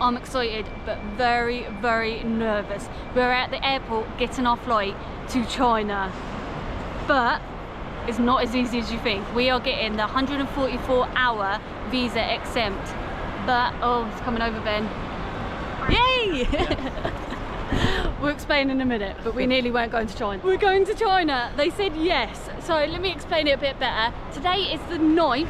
I'm excited but very, very nervous. We're at the airport getting our flight to China, but it's not as easy as you think. We are getting the 144-hour visa exempt, but oh, it's coming over, Ben. Yay! We'll explain in a minute, but we nearly weren't going to China. We're going to China. They said yes. So let me explain it a bit better. Today is the 9th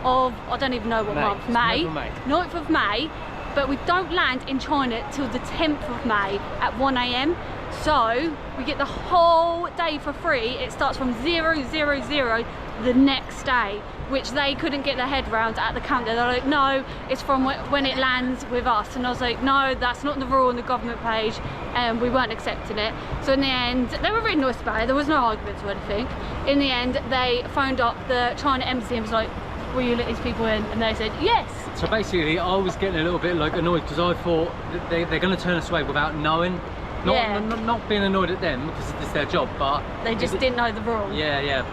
of, I don't even know what month, May. 9th of May, but we don't land in China till the 10th of May at 1 AM. So we get the whole day for free. It starts from 000 the next day, which they couldn't get their head around at the counter. They're like, no, it's from when it lands with us. And I was like, no, that's not the rule on the government page, and we weren't accepting it. So in the end, they were really nice about it. There was no arguments or anything. In the end, they phoned up the China embassy and was like, will you let these people in? And they said yes. So basically, I was getting a little bit like annoyed because I thought that they're going to turn us away without knowing. Not being annoyed at them because it's their job, but they just didn't know the rules.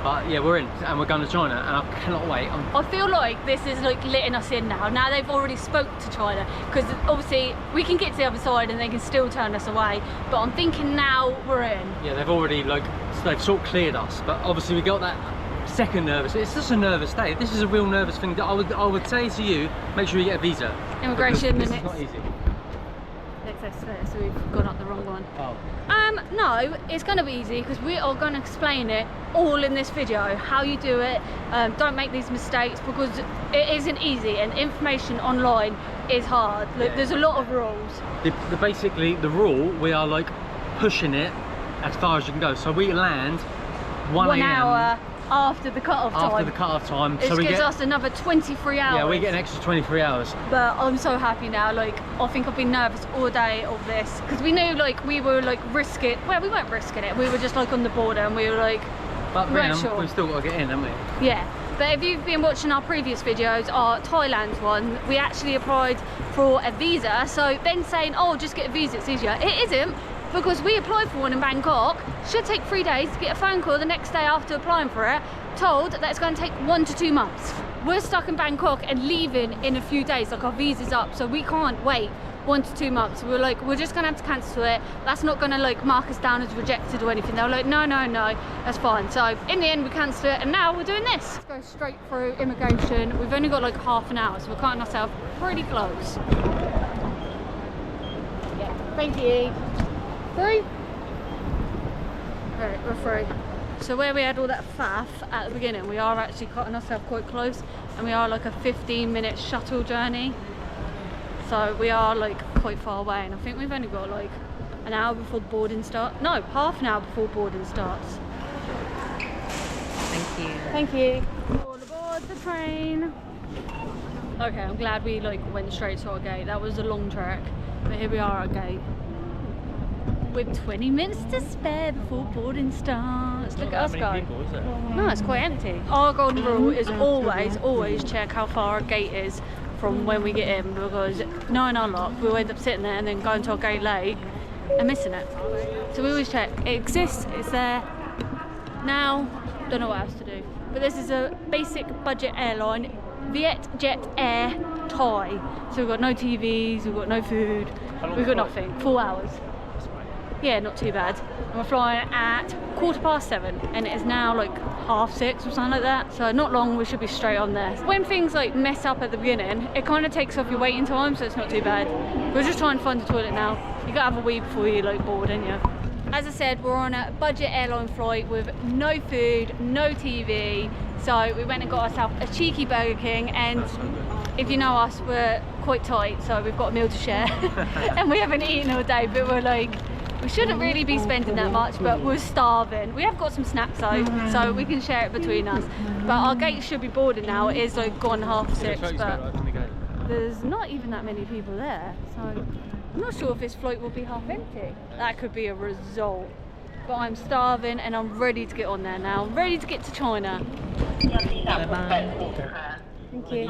But we're in and we're going to China, and I cannot wait. I feel like this is like letting us in now. Now they've already spoke to China, because obviously we can get to the other side and they can still turn us away. But I'm thinking now we're in. Yeah, they've already they've sort of cleared us, but obviously we got that second nervous. It's just a nervous day. This is a real nervous thing that I would say to you, make sure you get a visa. Immigration minutes. It's not easy. So we've gone up the wrong one. No, it's going to be easy because we are going to explain it all in this video, how you do it. Don't make these mistakes because it isn't easy, and information online is hard. Look, there's a lot of rules. Basically the rule, we are like pushing it as far as you can go. So we land 1 hour after the cut-off time. After the cut-off time. Which gives us another 23 hours. Yeah, we get an extra 23 hours. But I'm so happy now. Like, I think I've been nervous all day of this because we knew like we were like risking. Well, we weren't risking it. We were just like on the border, and we were like, but we're sure. We've still got to get in, haven't we? Yeah. But if you've been watching our previous videos, our Thailand one, we actually applied for a visa. So Ben's saying, oh, just get a visa, it's easier. It isn't. Because we applied for one in Bangkok, should take 3 days to get a phone call the next day after applying for it, told that it's going to take 1 to 2 months. We're stuck in Bangkok and leaving in a few days, like our visa's up, so we can't wait 1 to 2 months. We're like, we're just going to have to cancel it. That's not going to like mark us down as rejected or anything. They were like, no, that's fine. So in the end, we cancelled it, and now we're doing this. Let's go straight through immigration. We've only got like half an hour, so we're cutting ourselves pretty close. Yeah, thank you. Free? Alright, we're free. So where we had all that faff at the beginning, we are actually cutting ourselves quite close, and we are like a 15-minute shuttle journey. So we are like quite far away, and I think we've only got like an hour before the boarding starts. No, half an hour before boarding starts. Thank you. Thank you. All aboard the train. Okay, I'm glad we like went straight to our gate. That was a long trek, but here we are at our gate. With 20 minutes to spare before boarding starts. Look at us go. People, is it? No, it's quite empty. Our golden rule is always check how far our gate is from when we get in, because knowing our luck, we'll end up sitting there and then going to our gate late and missing it. So we always check. It exists, it's there. Now, don't know what else to do. But this is a basic budget airline, Vietjet Air Thai. So we've got no TVs, we've got no food, we've got nothing. 4 hours. Yeah, not too bad. And we're flying at 7:15, and it is now like 6:30 or something like that. So not long, we should be straight on there. When things like mess up at the beginning, it kind of takes off your waiting time, so it's not too bad. We're just trying to find the toilet now. You gotta have a wee before you like board, don't you? As I said, we're on a budget airline flight with no food, no TV. So we went and got ourselves a cheeky Burger King, and if you know us, we're quite tight, so we've got a meal to share. And we haven't eaten all day, but we're like, we shouldn't really be spending that much, but we're starving. We have got some snacks though, so we can share it between us. But our gate should be boarded now. It is like gone 6:30, but there's not even that many people there. So I'm not sure if this flight will be half empty. That could be a result. But I'm starving and I'm ready to get on there now. I'm ready to get to China. Thank you.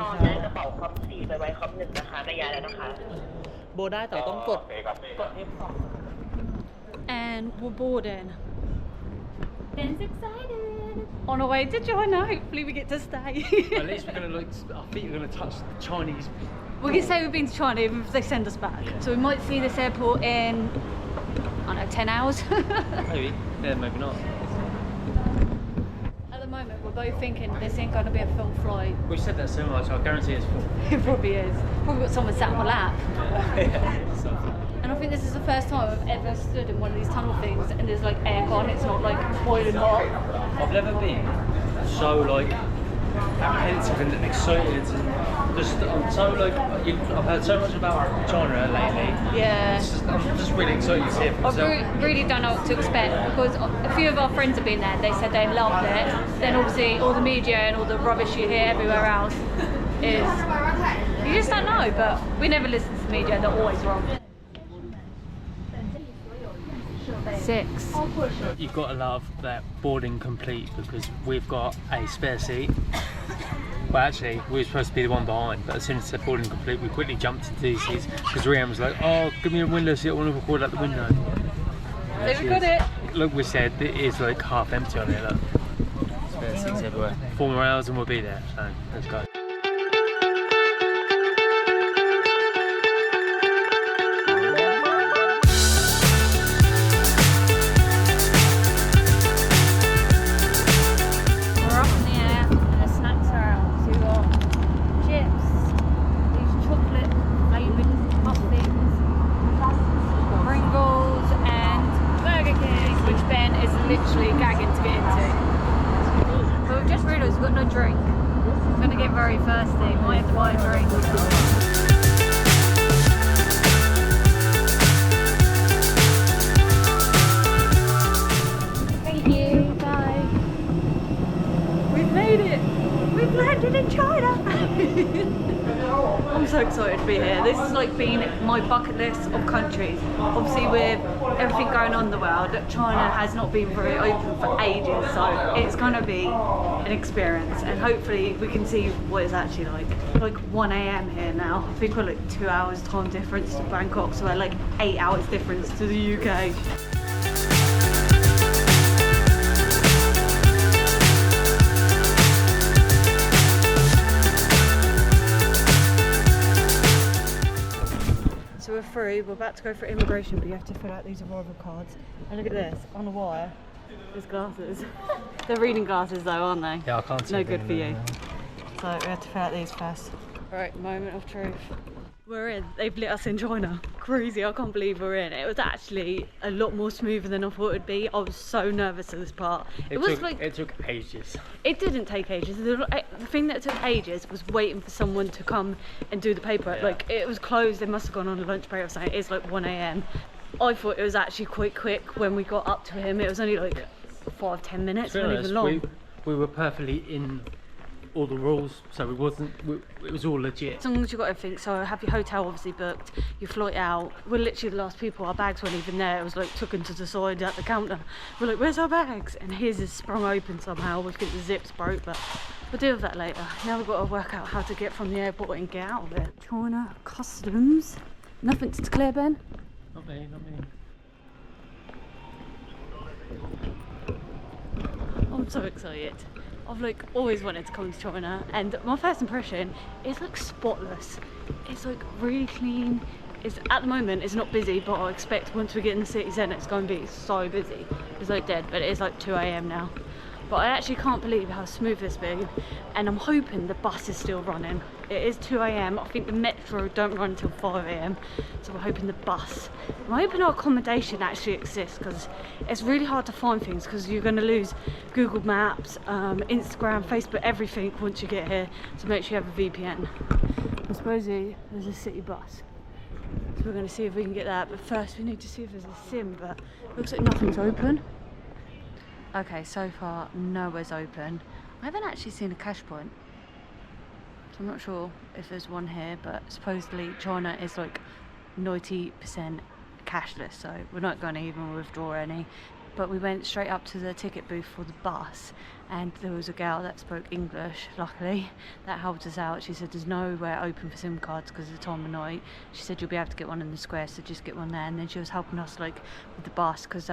And we're boarding. Ben's excited. On our way to China, hopefully we get to stay. At least we're gonna like, our feet are gonna touch the Chinese We can say we've been to China even if they send us back. So we might see this airport in, I don't know, 10 hours? Maybe, yeah, maybe not. At the moment, we're both thinking this ain't going to be a full flight. We've said that so much, I guarantee it's full. It probably is. Probably got someone sat on my lap. And I think this is the first time I've ever stood in one of these tunnel things and there's like aircon, it's not like boiling hot. I've never been so like apprehensive and excited and just I'm so like I've heard so much about China lately. Yeah. I'm just really excited to see it for I myself. really don't know what to expect because a few of our friends have been there. They said they loved it. Then obviously all the media and all the rubbish you hear everywhere else is you just don't know. But we never listen to the media. They're always wrong. 6. You've got to love that boarding complete because we've got a spare seat. Well, actually, we were supposed to be the one behind, but as soon as it said boarding complete, we quickly jumped into these seats because Reanne was like, "Oh, give me a window seat. I want to record out the window." So we got it. Look, we said it is like half empty on here. Look, spare seats everywhere. 4 more hours and we'll be there. So let's go. Literally gagging to get into. But we've just realised we've got no drink. I'm going to get very thirsty. Might have to buy a drink. Thank you. Bye. We've made it. We've landed in China. I'm so excited to be here. This has like been my bucket list of countries. Obviously with everything going on in the world, China has not been very open for ages, so it's going to be an experience and hopefully we can see what it's actually like. Like 1 AM here now. I think we're like 2 hours time difference to Bangkok, so we're like 8 hours difference to the UK. So we're through, we're about to go for immigration, but you have to fill out these arrival cards. And look at this, on the wire, there's glasses. They're reading glasses though, aren't they? Yeah, I can't see. No good for you. So we have to fill out these first. Right, moment of truth. We're in, they've let us in China. Crazy, I can't believe we're in. It was actually a lot more smoother than I thought it'd be. I was so nervous at this part. It took ages. It didn't take ages. The thing that took ages was waiting for someone to come and do the paperwork. Yeah. Like it was closed, they must have gone on a lunch break or something. It's like 1 AM. I thought it was actually quite quick when we got up to him. It was only like 5-10 minutes, not even long. We were perfectly in all the rules, so it was all legit. As long as you got everything, so have your hotel obviously booked, your flight out. We're literally the last people, our bags weren't even there. It was like taken to the side at the counter. We're like, where's our bags? And his is sprung open somehow. We think the zips broke, but we'll deal with that later. Now we've got to work out how to get from the airport and get out of it. China customs. Nothing to declare, Ben? Not me, not me. I'm so excited. I've like always wanted to come to China, and my first impression is like spotless. It's like really clean. It's at the moment it's not busy, but I expect once we get in the city centre it's going to be so busy. It's like dead, but it is like 2 AM now. But I actually can't believe how smooth it's been, and I'm hoping the bus is still running. It is 2 AM. I think the metro don't run until 5 AM, so we're hoping the bus. I'm hoping our accommodation actually exists, because it's really hard to find things because you're going to lose Google Maps, Instagram, Facebook, everything once you get here. So make sure you have a VPN. I suppose there's a city bus, so we're going to see if we can get that. But first we need to see if there's a sim, but it looks like nothing's open. Okay, so far nowhere's open. I haven't actually seen a cash point, so I'm not sure if there's one here, but supposedly China is like 90% cashless, so we're not going to even withdraw any. But we went straight up to the ticket booth for the bus, and there was a girl that spoke English, luckily, that helped us out. She said there's nowhere open for SIM cards because of the time of night. She said you'll be able to get one in the square, so just get one there. And then she was helping us like with the bus, because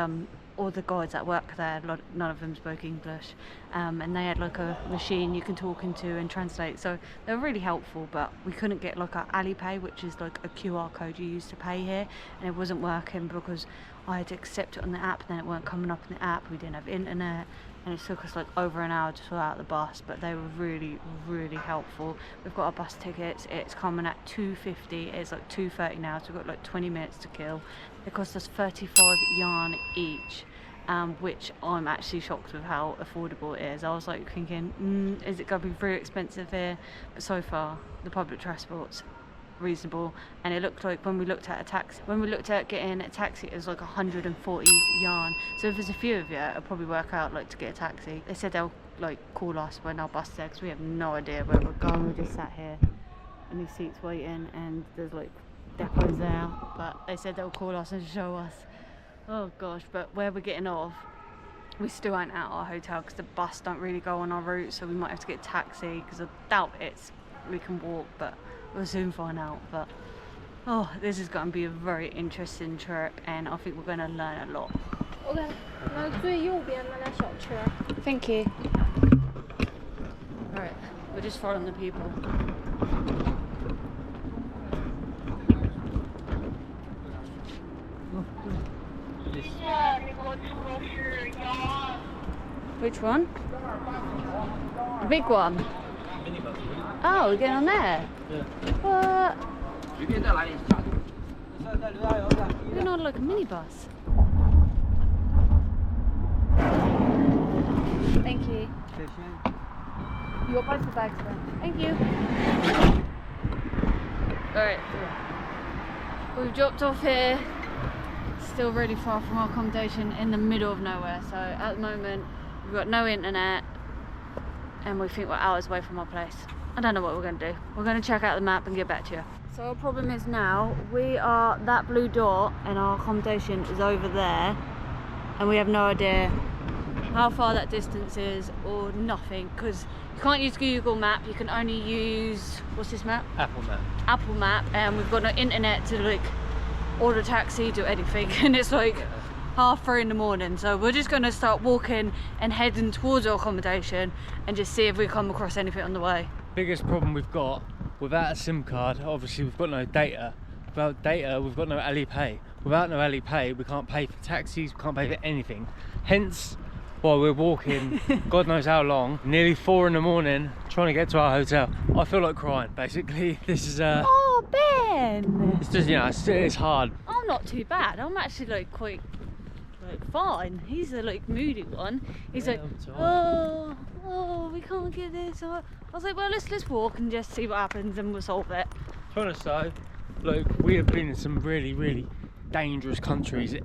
all the guys that work there, none of them spoke English, and they had like a machine you can talk into and translate, so they were really helpful. But we couldn't get like our Alipay, which is like a QR code you use to pay here, and it wasn't working because I had to accept it on the app and then it weren't coming up in the app. We didn't have internet, and it took us like over an hour to sort out the bus, but they were really helpful. We've got our bus tickets, it's coming at 2.50, it's like 2.30 now, so we've got like 20 minutes to kill. It cost us 35 yuan each, which I'm actually shocked with how affordable it is. I was like thinking, is it going to be very expensive here? But so far, the public transport's reasonable, and it looked like when we looked at getting a taxi, it was like 140 yuan. So if there's a few of you, it'll probably work out like to get a taxi. They said they'll like call us when our bus is there, because we have no idea where we're going. We just sat here in these seats waiting, and there's like depots there, but they said they'll call us and show us. Oh gosh, but where we're getting off, we still ain't at our hotel because the bus don't really go on our route, so we might have to get a taxi, because I doubt we can walk, but we'll soon find out. But oh, this is going to be a very interesting trip, and I think we're going to learn a lot. OK， 那最右边那辆小车。 Thank you. Alright, we're just following the people. Which one? The big one? Oh, we're getting on there? Yeah. What? We're not like a minibus. Thank you. You got both the bags then. Thank you. Alright. We've dropped off here. Still really far from our accommodation in the middle of nowhere. So at the moment, we've got no internet, and we think we're hours away from our place. I don't know what we're going to do. We're going to check out the map and get back to you. So our problem is now, we are that blue dot and our accommodation is over there, and we have no idea how far that distance is or nothing, because you can't use Google Map, you can only use, what's this map? Apple Map. Apple Map, and we've got no internet to like order a taxi, do anything, and it's like 3:30 in the morning, so we're just going to start walking and heading towards our accommodation and just see if we come across anything on the way. Biggest problem we've got, without a SIM card, obviously we've got no data. Without data, we've got no Alipay. Without no Alipay, we can't pay for taxis, we can't pay for anything. Hence, while we're walking, God knows how long, nearly 4 in the morning, trying to get to our hotel. I feel like crying, basically. This is Oh, Ben! it's just, you know, it's hard. I'm not too bad. I'm actually like quite fine. He's a like moody one. He's like, oh, we can't get this. I was like, well, let's walk and just see what happens, and we'll solve it. To be honest though, look, we have been in some really dangerous countries,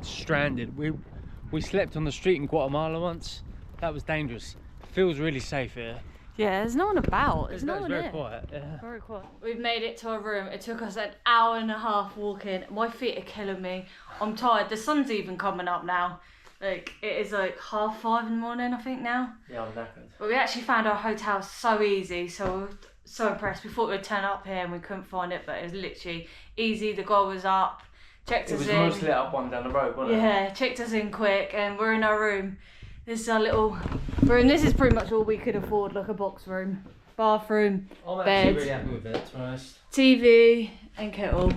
stranded. We slept on the street in Guatemala once. That was dangerous. Feels really safe here. Yeah, there's no one about. There's no one very here. quiet. Yeah. Very quiet. We've made it to our room. It took us an hour and a half walking. My feet are killing me. I'm tired. The sun's even coming up now. Like, it is like 5:30 in the morning, I think now. Yeah, I'm knackered. But we actually found our hotel so easy, so so impressed. We thought we'd turn up here and we couldn't find it, but it was literally easy. The guy was up, checked us in. It was mostly up one down the road, wasn't it? Yeah, checked us in quick, and we're in our room. This is our little room. This is pretty much all we could afford, like a box room, bathroom, I'm bed, actually really happy with it, to be honest. TV and kettle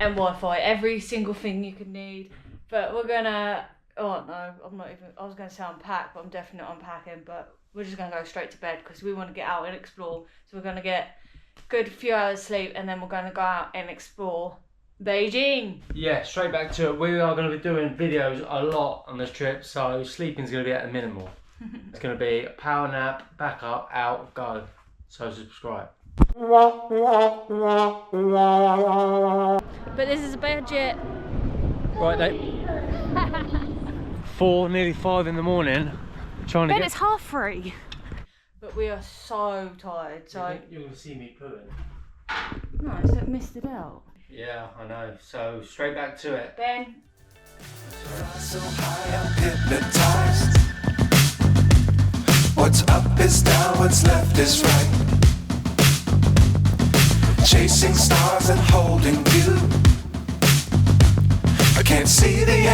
and Wi-Fi, every single thing you could need. But we're gonna, oh no, I'm not even, I was gonna say unpack, but I'm definitely not unpacking, but we're just gonna go straight to bed because we want to get out and explore. So we're gonna get a good few hours sleep, and then we're gonna go out and explore Beijing. Yeah, straight back to it. We are going to be doing videos a lot on this trip, so sleeping's going to be at a minimal. It's going to be a power nap, back up, out, go. So subscribe. But this is a budget. Right, nearly 5 in the morning, trying to Ben, get... it's 3:30. But we are so tired, so... You're going to see me pooing. No, it's like missed it out. Yeah, I know. So straight back to it. Ben. So high, I'm hypnotized. What's up is down, what's left is right. Chasing stars and holding you. I can't see the end.